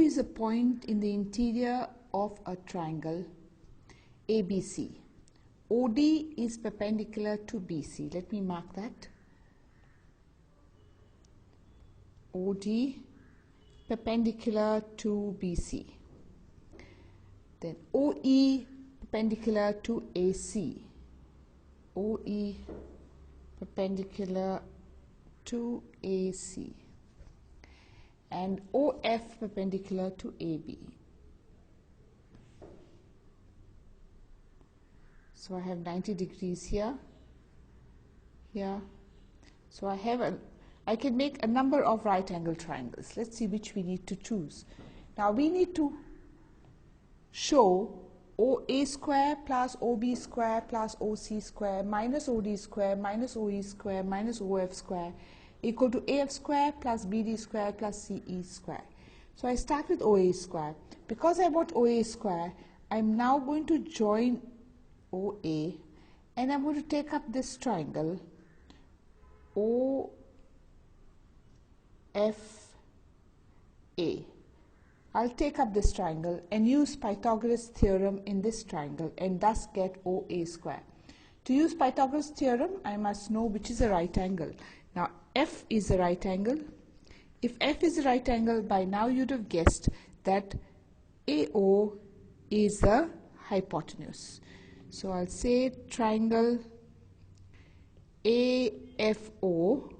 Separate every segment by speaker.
Speaker 1: is a point in the interior of a triangle ABC. OD is perpendicular to BC. Let me mark that. OD perpendicular to BC. Then OE perpendicular to AC. OE perpendicular to AC. And OF perpendicular to AB. So I have 90 degrees here, here. So I can make a number of right angle triangles. Let's see which we need to choose. Now we need to show OA square plus OB square plus OC square minus OD square minus OE square minus OF square equal to AF square plus BD square plus CE square. So I start with OA square. Because I want OA square, I'm now going to join OA and I'm going to take up this triangle OFA. I'll take up this triangle and use Pythagoras theorem in this triangle and thus get OA square. To use Pythagoras theorem, I must know which is a right angle. Now F is a right angle. If F is a right angle, by now you'd have guessed that AO is the hypotenuse. So I'll say triangle AFO.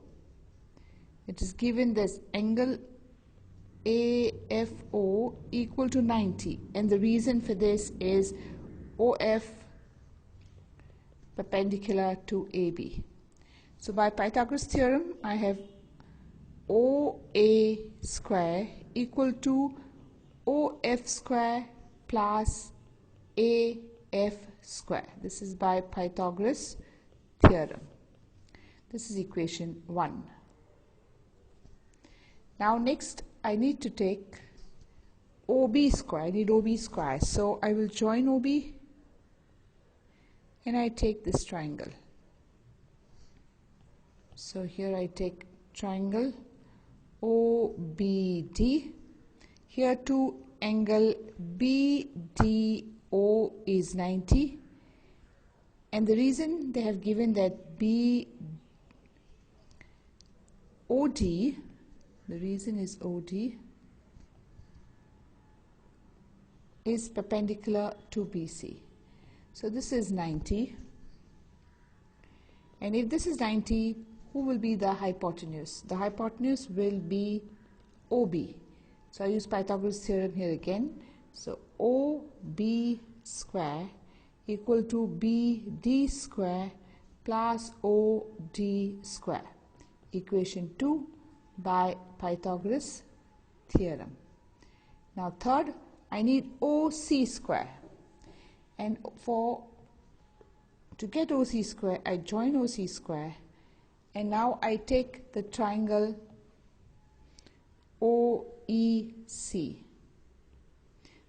Speaker 1: It is given this angle AFO equal to 90, and the reason for this is OF perpendicular to AB. So by Pythagoras theorem, I have OA square equal to OF square plus AF square. This is by Pythagoras theorem. This is equation 1. Now next I need to take OB square. I need OB square. So I will join OB and I take this triangle. So here I take triangle OBD. Here too angle BDO is 90, and the reason they have given that OD, the reason is OD is perpendicular to BC. So this is 90, and if this is 90, who will be the hypotenuse? The hypotenuse will be OB. So I use Pythagoras theorem here again. So OB square equal to BD square plus OD square. Equation 2 by Pythagoras theorem. Now third, I need OC square. And to get OC square, I join OC square. And now I take the triangle OEC.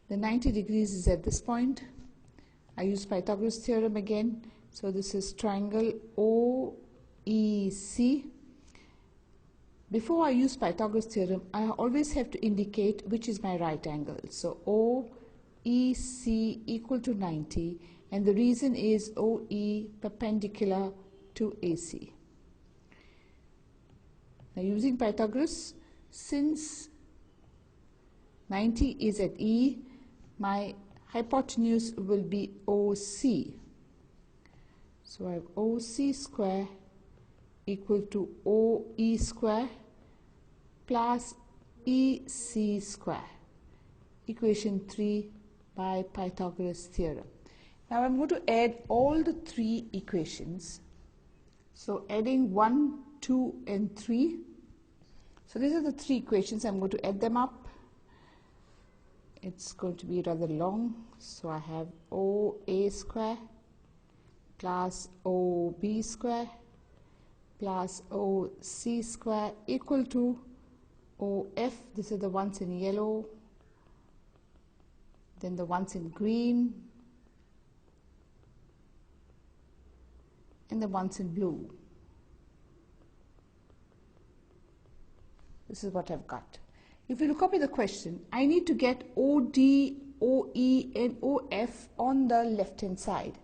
Speaker 1: The 90 degrees is at this point. I use Pythagoras theorem again. So this is triangle OEC. Before I use Pythagoras theorem, I always have to indicate which is my right angle. So OEC equal to 90, and the reason is OE perpendicular to AC. Now using Pythagoras, since 90 is at E, my hypotenuse will be OC. So I have OC square equal to OE square plus EC square. Equation 3 by Pythagoras theorem. Now I'm going to add all the three equations. So adding 1, 2 and 3. So these are the three equations. I'm going to add them up. It's going to be rather long. So I have OA square plus OB square plus OC square equal to OF. These are the ones in yellow, then the ones in green, and the ones in blue. This is what I've got. If you copy the question, I need to get OD, OE and OF on the left hand side.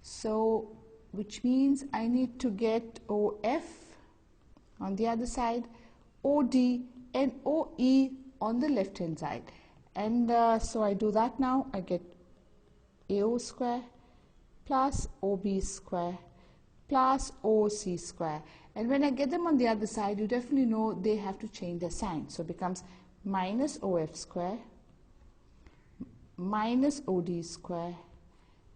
Speaker 1: So which means I need to get OF on the other side, OD and OE on the left hand side. And so I do that now. I get AO square plus OB square plus OC square. And when I get them on the other side, you definitely know they have to change their sign. So it becomes minus OF square minus OD square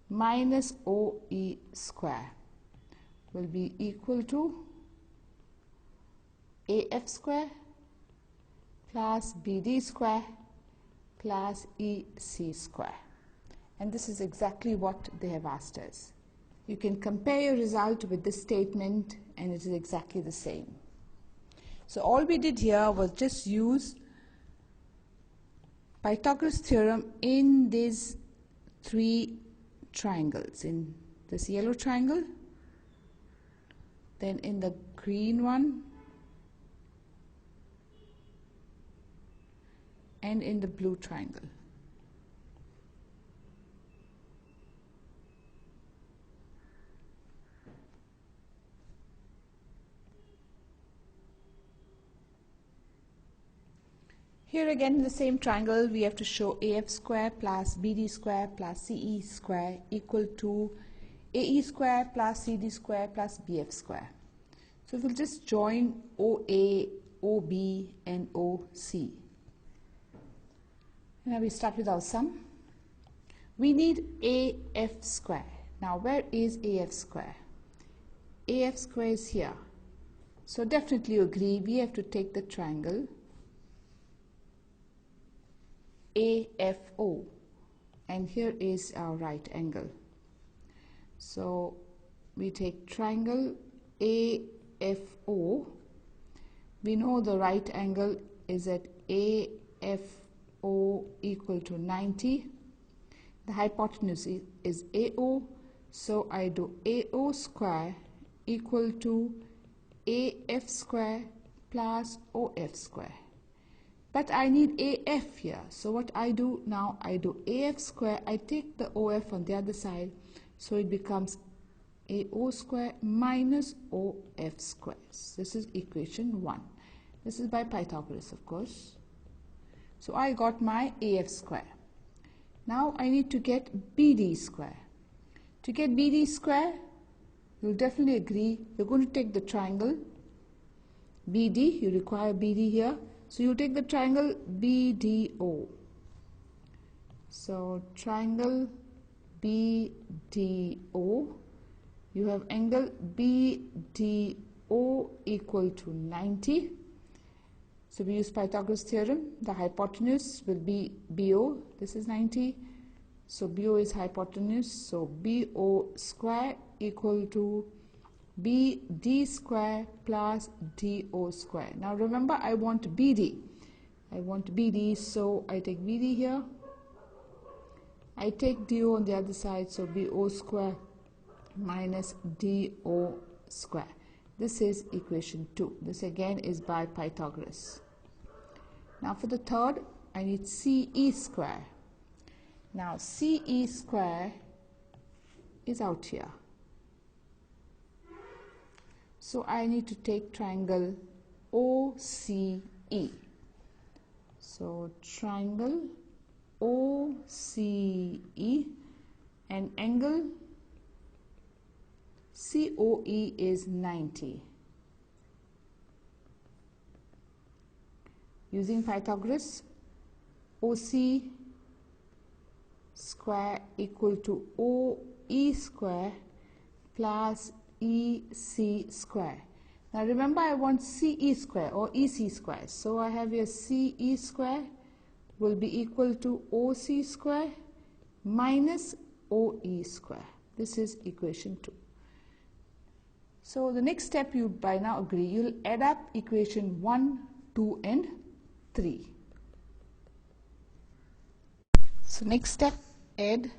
Speaker 1: minus OE square will be equal to AF square plus BD square plus EC square. And this is exactly what they have asked us. You can compare your result with this statement and it is exactly the same. So all we did here was just use Pythagoras theorem in these three triangles, in this yellow triangle, then in the green one, and in the blue triangle. Here again in the same triangle we have to show AF square plus BD square plus CE square equal to AE square plus CD square plus BF square. So we'll just join OA, OB and OC. Now we start with our sum. We need AF square. Now where is AF square? AF square is here. So definitely you agree we have to take the triangle AFO, and here is our right angle. So we take triangle AFO. We know the right angle is at AFO equal to 90. The hypotenuse is AO, so I do AO square equal to AF square plus OF square. But I need AF here, so what I do now, I do AF square, I take the OF on the other side, so it becomes AO square minus OF square. This is equation 1. This is by Pythagoras, of course. So I got my AF square. Now I need to get BD square. To get BD square, you'll definitely agree, you're going to take the triangle BD, you require BD here. So you take the triangle BDO. So triangle BDO, you have angle BDO equal to 90. So we use Pythagoras theorem. The hypotenuse will be BO. This is 90. So BO is hypotenuse. So BO square equal to BD square plus DO square. Now remember, I want BD. I want BD, so I take BD here. I take DO on the other side, so BO square minus DO square. This is equation 2. This again is by Pythagoras. Now for the third, I need CE square. Now CE square is out here. So I need to take triangle OCE. So triangle OCE and angle COE is 90. Using Pythagoras, OC square equal to OE square plus EC square. Now remember, I want CE square or EC square. So I have here CE square will be equal to OC square minus OE square. This is equation 2. So the next step, you by now agree, you'll add up equation 1, 2 and 3. So next step, add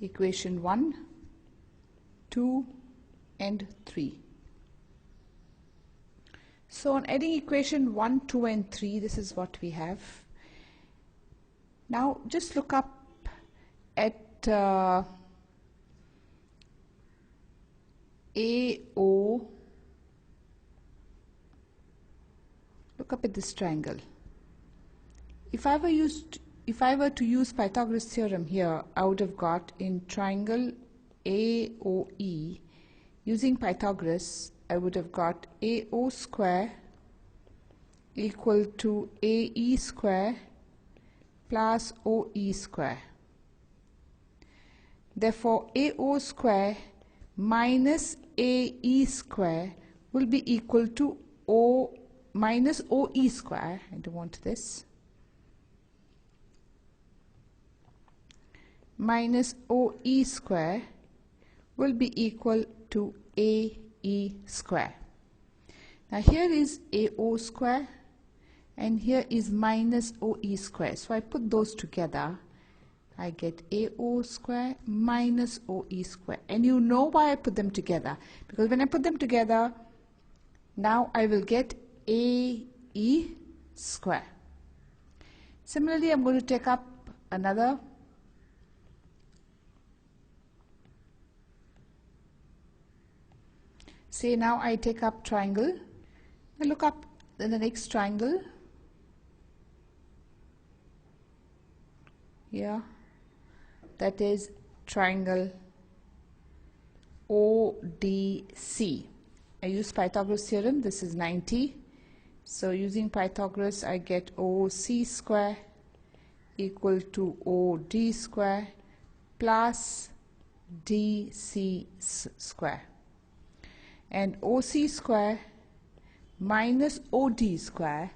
Speaker 1: equation 1, 2 and 3. So on adding equation 1, 2 and 3, this is what we have. Now just look up at AO. Look up at this triangle. If I were to use Pythagoras theorem here, I would have got in triangle AOE, using Pythagoras, I would have got AO square equal to AE square plus OE square. Therefore, AO square minus AE square will be equal to O minus OE square. I don't want this. Minus OE square will be equal to AE square. Now here is AO square and here is minus OE square. So I put those together. I get AO square minus OE square. And you know why I put them together. Because when I put them together, now I will get AE square. Similarly, I'm going to take up another. Say now I take up triangle. I look up in the next triangle. Here. That is triangle ODC. I use Pythagoras theorem. This is 90. So using Pythagoras, I get OC square equal to OD square plus DC square. And OC square minus OD square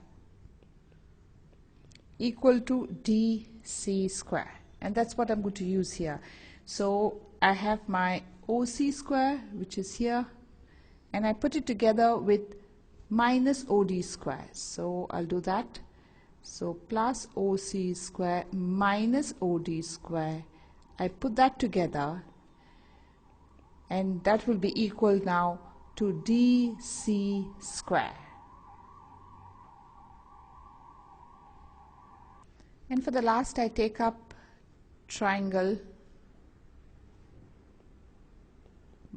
Speaker 1: equal to DC square. And that's what I'm going to use here. So I have my OC square, which is here, and I put it together with minus OD square. So I'll do that. So plus OC square minus OD square. I put that together, and that will be equal now to DC square. And for the last, I take up triangle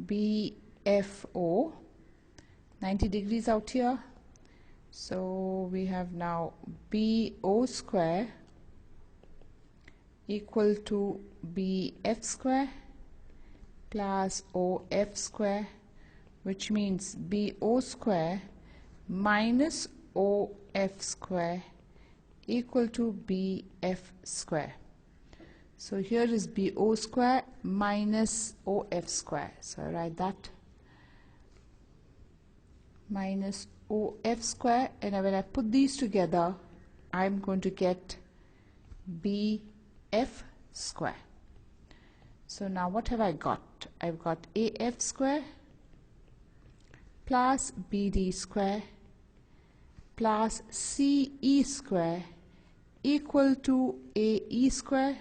Speaker 1: BFO, 90 degrees out here. So we have now BO square equal to BF square plus OF square, which means BO square minus OF square equal to BF square. So here is BO square minus OF square. So I write that minus OF square, and when I put these together, I'm going to get BF square. So now what have I got? I've got AF square plus BD square plus CE square equal to AE square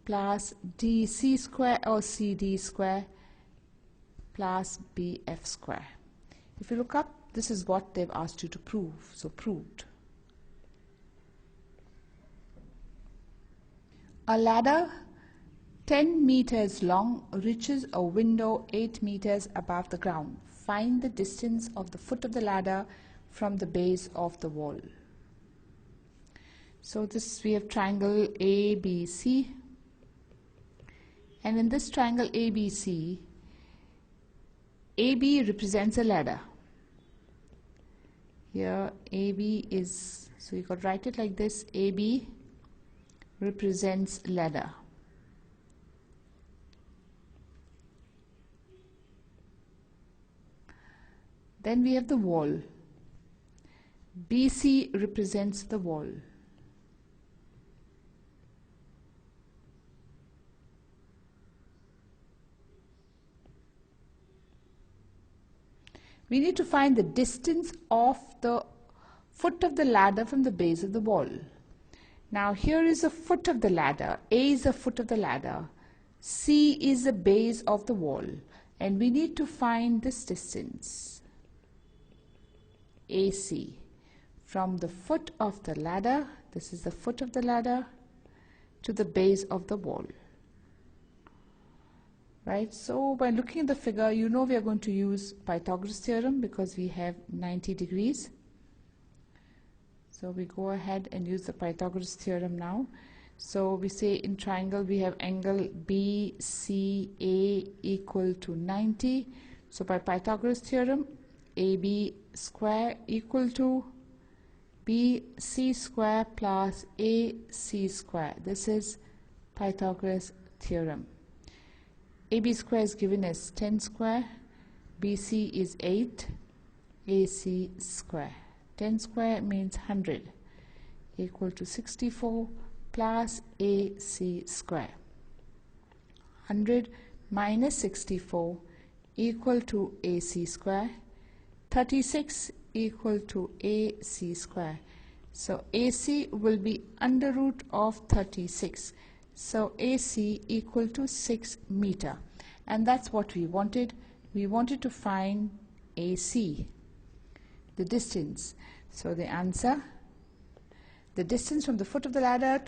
Speaker 1: plus DC square or CD square plus BF square. If you look up, this is what they've asked you to prove. So proved. A ladder 10 meters long reaches a window 8 meters above the ground. Find the distance of the foot of the ladder from the base of the wall. So this, we have triangle ABC, and in this triangle ABC, AB represents a ladder. Here AB is, so you could write it like this, AB represents ladder. Then we have the wall. BC represents the wall. We need to find the distance of the foot of the ladder from the base of the wall. Now here is the foot of the ladder. A is the foot of the ladder. C is the base of the wall. And we need to find this distance. AC from the foot of the ladder, this is the foot of the ladder, to the base of the wall. Right, so by looking at the figure, you know we are going to use Pythagoras theorem because we have 90 degrees. So we go ahead and use the Pythagoras theorem now. So we say in triangle we have angle BCA equal to 90. So by Pythagoras theorem, AB square equal to BC square plus AC square. This is Pythagoras theorem. AB square is given as 10 square, BC is 8, AC square. 10 square means 100 equal to 64 plus AC square. 100 minus 64 equal to AC square. 36 equal to AC square. So AC will be under root of 36. So AC equal to 6 meter. And that's what we wanted. We wanted to find AC, the distance. So the answer, the distance from the foot of the ladder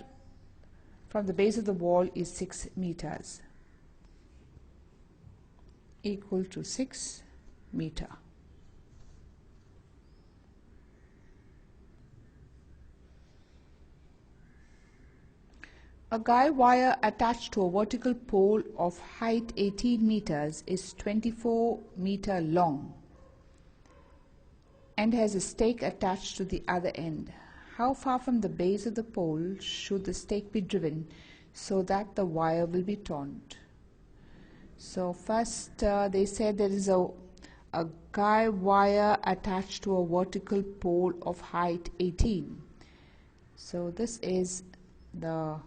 Speaker 1: from the base of the wall is 6 meters. Equal to 6 meter. A guide wire attached to a vertical pole of height 18 meters is 24 meter long and has a stake attached to the other end. How far from the base of the pole should the stake be driven so that the wire will be taut? So first they said there is a guide wire attached to a vertical pole of height 18. So this is the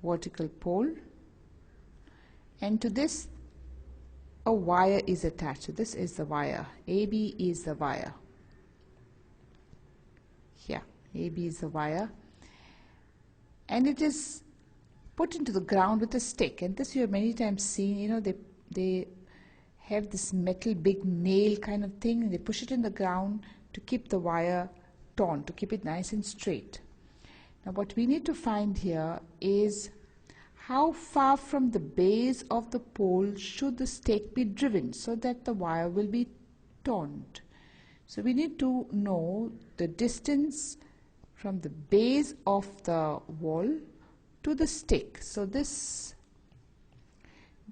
Speaker 1: vertical pole, and to this a wire is attached. So this is the wire. AB is the wire. Here, AB is the wire, and it is put into the ground with a stick. And this you have many times seen. You know, they have this metal big nail kind of thing, and they push it in the ground to keep the wire taut, to keep it nice and straight. Now what we need to find here is how far from the base of the pole should the stake be driven so that the wire will be taut. So we need to know the distance from the base of the wall to the stake. So this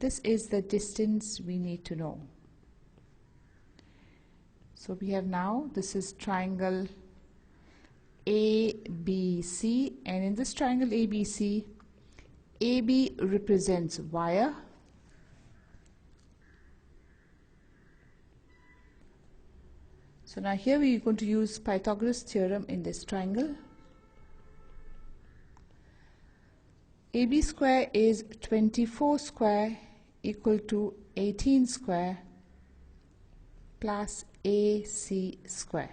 Speaker 1: is the distance we need to know. So we have now, this is triangle ABC, and in this triangle ABC, AB represents wire, so now here we are going to use Pythagoras theorem in this triangle. AB square is 24 square equal to 18 square plus AC square.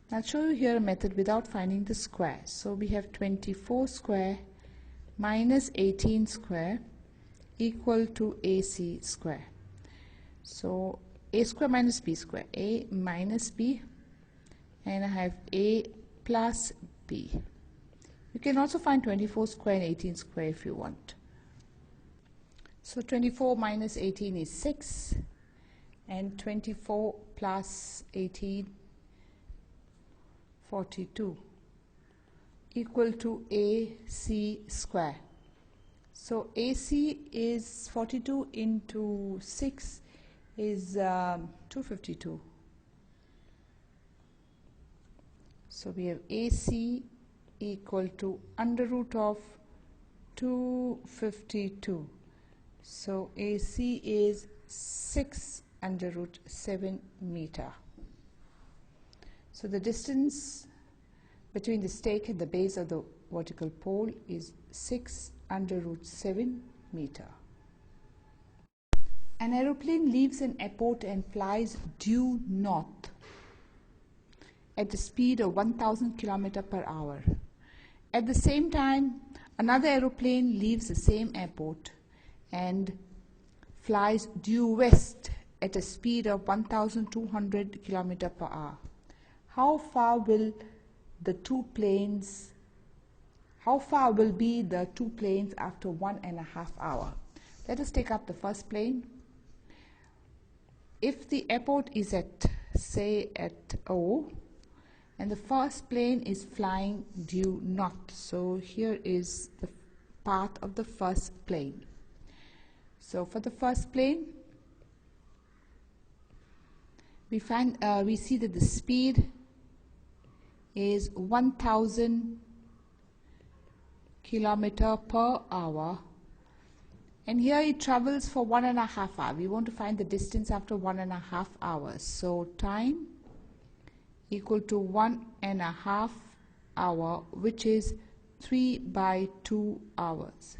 Speaker 1: Now I'll show you here a method without finding the square. So we have 24 square minus 18 square equal to AC square. So A square minus B square, A minus B, and I have A plus B. You can also find 24 square and 18 square if you want. So 24 minus 18 is 6, and 24 plus 18, 42, equal to AC square. So AC is 42 into 6 is 252. So we have AC equal to under root of 252. So AC is 6 under root 7 meter. So the distance between the stake and the base of the vertical pole is 6 under root 7 meter. An aeroplane leaves an airport and flies due north at a speed of 1000 km per hour. At the same time, another aeroplane leaves the same airport and flies due west at a speed of 1200 km per hour. how far will the two planes, how far will be the two planes after 1.5 hours? Let us take up the first plane. If the airport is at, say, at O, and the first plane is flying due north, so here is the path of the first plane. So for the first plane, we see that the speed is 1000 kilometer per hour, and here it travels for 1.5 hours. We want to find the distance after 1.5 hours. So time equal to 1.5 hours, which is 3/2 hours.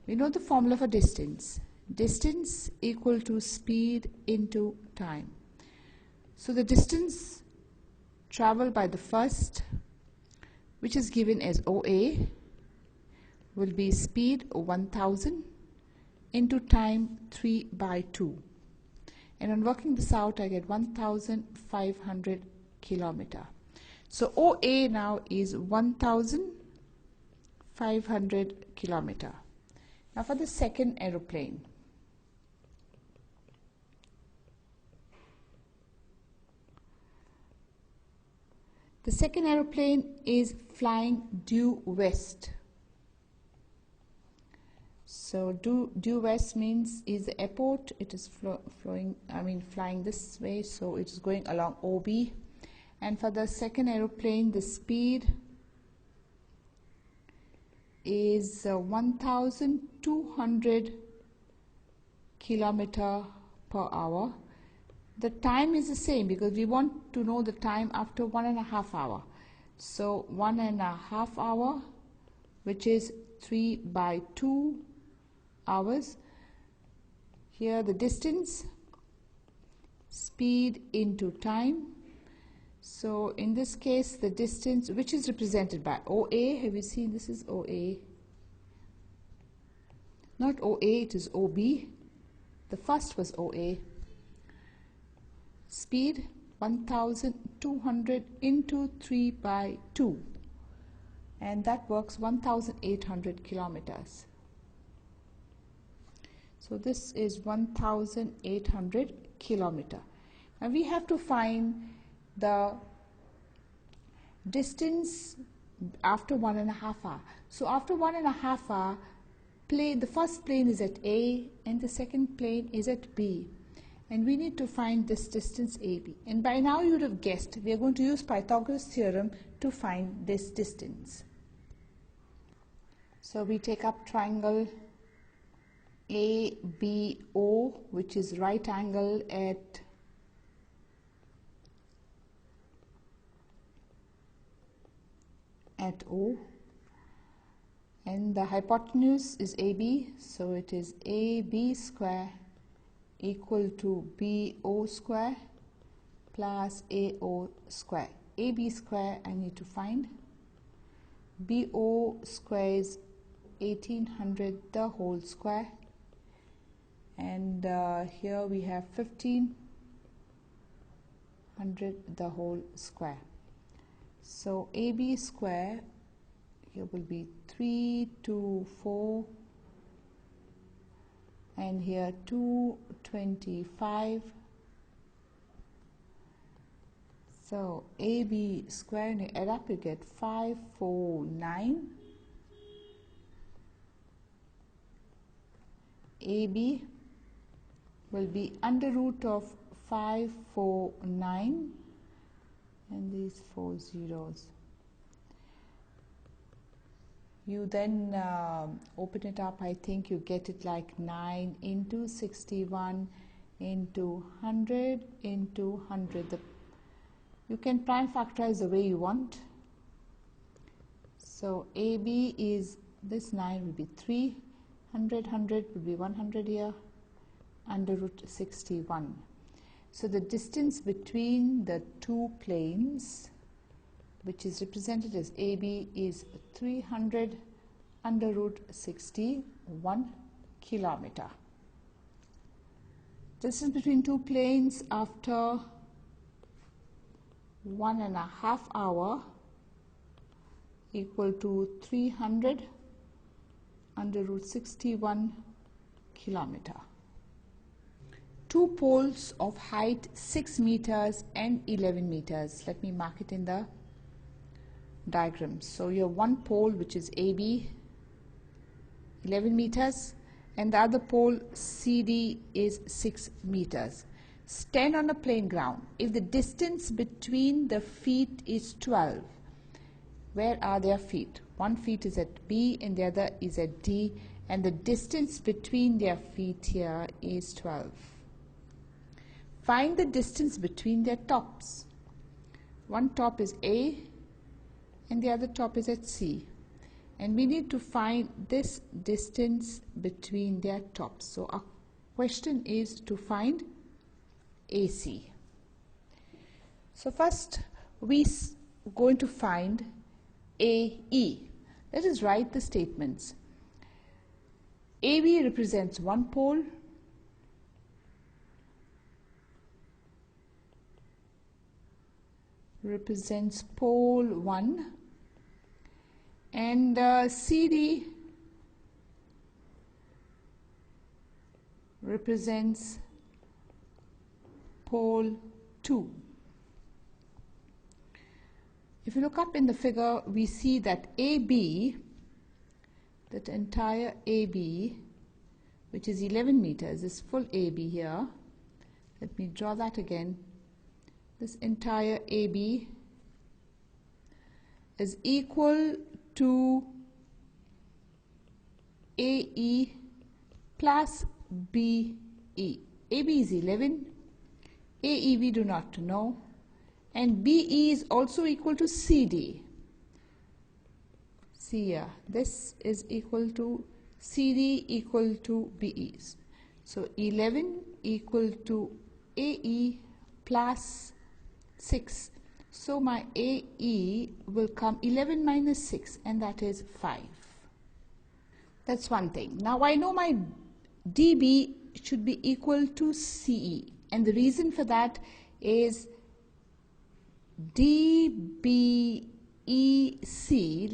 Speaker 1: We know the formula for distance. Distance equal to speed into time. So the distance traveled by the first, which is given as OA, will be speed 1000 into time 3/2. And on working this out, I get 1500 kilometer. So OA now is 1500 kilometer. Now for the second aeroplane. The second aeroplane is flying due west. So due west means is the airport. It is flying this way, so it is going along OB. And for the second aeroplane, the speed is 1200 kilometer per hour. The time is the same because we want to know the time after 1.5 hours. So 1.5 hours, which is 3/2 hours. Here the distance, speed into time. So in this case, the distance, which is represented by OA, have you seen this is OA? Not OA, it is OB. The first was OA. Speed 1200 into 3/2, and that works 1800 kilometers. So this is 1800 kilometer. Now we have to find the distance after 1.5 hours. So after 1.5 hours, the first plane is at A and the second plane is at B. And we need to find this distance AB. And by now you would have guessed, we are going to use Pythagoras theorem to find this distance. So we take up triangle ABO, which is right angle at O, and the hypotenuse is AB, so it is AB square equal to BO square plus AO square. AB square I need to find. BO square is 1800 the whole square, and here we have 1500 the whole square. So AB square here will be 324, and here 225. So AB square, and you add up, you get 549. AB will be under root of 549, and these 4 zeros. You then open it up, I think you get it like 9 into 61 into 100 into 100. You can prime factorize the way you want. So AB is, this 9 will be 3, 100 will be 100 here, under root 61. So the distance between the two planes, which is represented as AB, is 300 under root 61 kilometer. Distance between two planes after 1.5 hour equal to 300 under root 61 kilometer. Two poles of height 6 meters and 11 meters. Let me mark it in the diagram. So you have one pole which is AB, 11 meters, and the other pole CD is 6 meters. Stand on a plain ground. If the distance between the feet is 12, where are their feet? One feet is at B and the other is at D, and the distance between their feet here is 12. Find the distance between their tops. One top is A and the other top is at C, and we need to find this distance between their tops. So our question is to find AC. So first we are going to find AE. Let us write the statements. AB represents one pole, represents pole 1, and CD represents pole 2. If you look up in the figure, we see that AB, that entire AB, which is 11 meters, is full AB here. Let me draw that again. This entire AB is equal to AE plus BE. AB is 11, AE we do not know, and BE is also equal to CD. See here, this is equal to CD equal to BE. So 11 equal to AE plus 6. So my AE will come 11 minus 6, and that is 5. That's one thing. Now I know my DB should be equal to CE, and the reason for that is DBEC,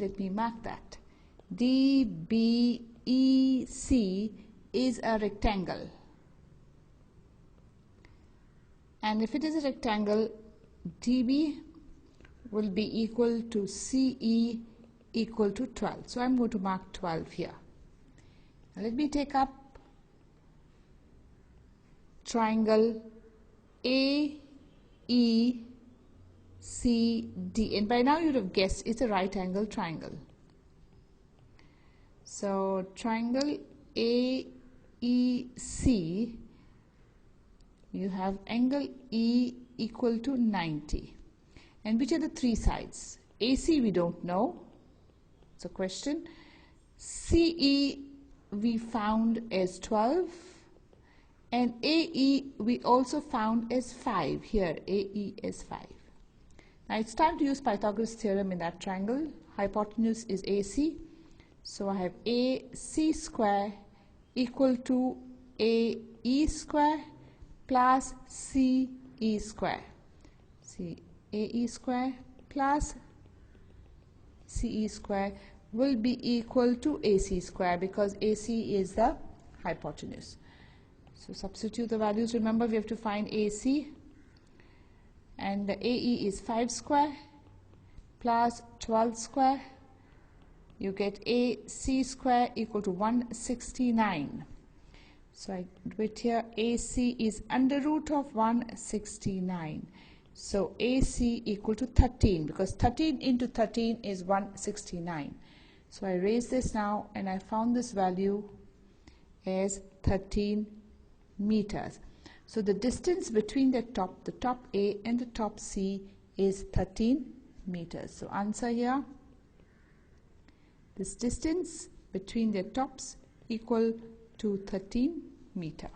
Speaker 1: let me mark that, DBEC is a rectangle, and if it is a rectangle, DB will be equal to CE equal to 12. So I'm going to mark 12 here. Now let me take up triangle AECD, and by now you'd have guessed it's a right angle triangle. So triangle AEC, you have angle E equal to 90. And which are the three sides? AC we don't know, it's a question. CE we found as 12, and AE we also found as 5. Here AE is 5. Now it's time to use Pythagoras theorem in that triangle. Hypotenuse is AC, so I have AC square equal to AE square plus CE square. See, AE square plus CE square will be equal to AC square, because AC is the hypotenuse. So substitute the values. Remember, we have to find AC, and the AE is 5 square plus 12 square. You get AC square equal to 169. So I do it here. AC is under root of 169. So AC equal to 13, because 13 into 13 is 169. So I raise this now, and I found this value as 13 meters. So the distance between the top A and the top C is 13 meters. So answer here, this distance between their tops equal to 13 meters.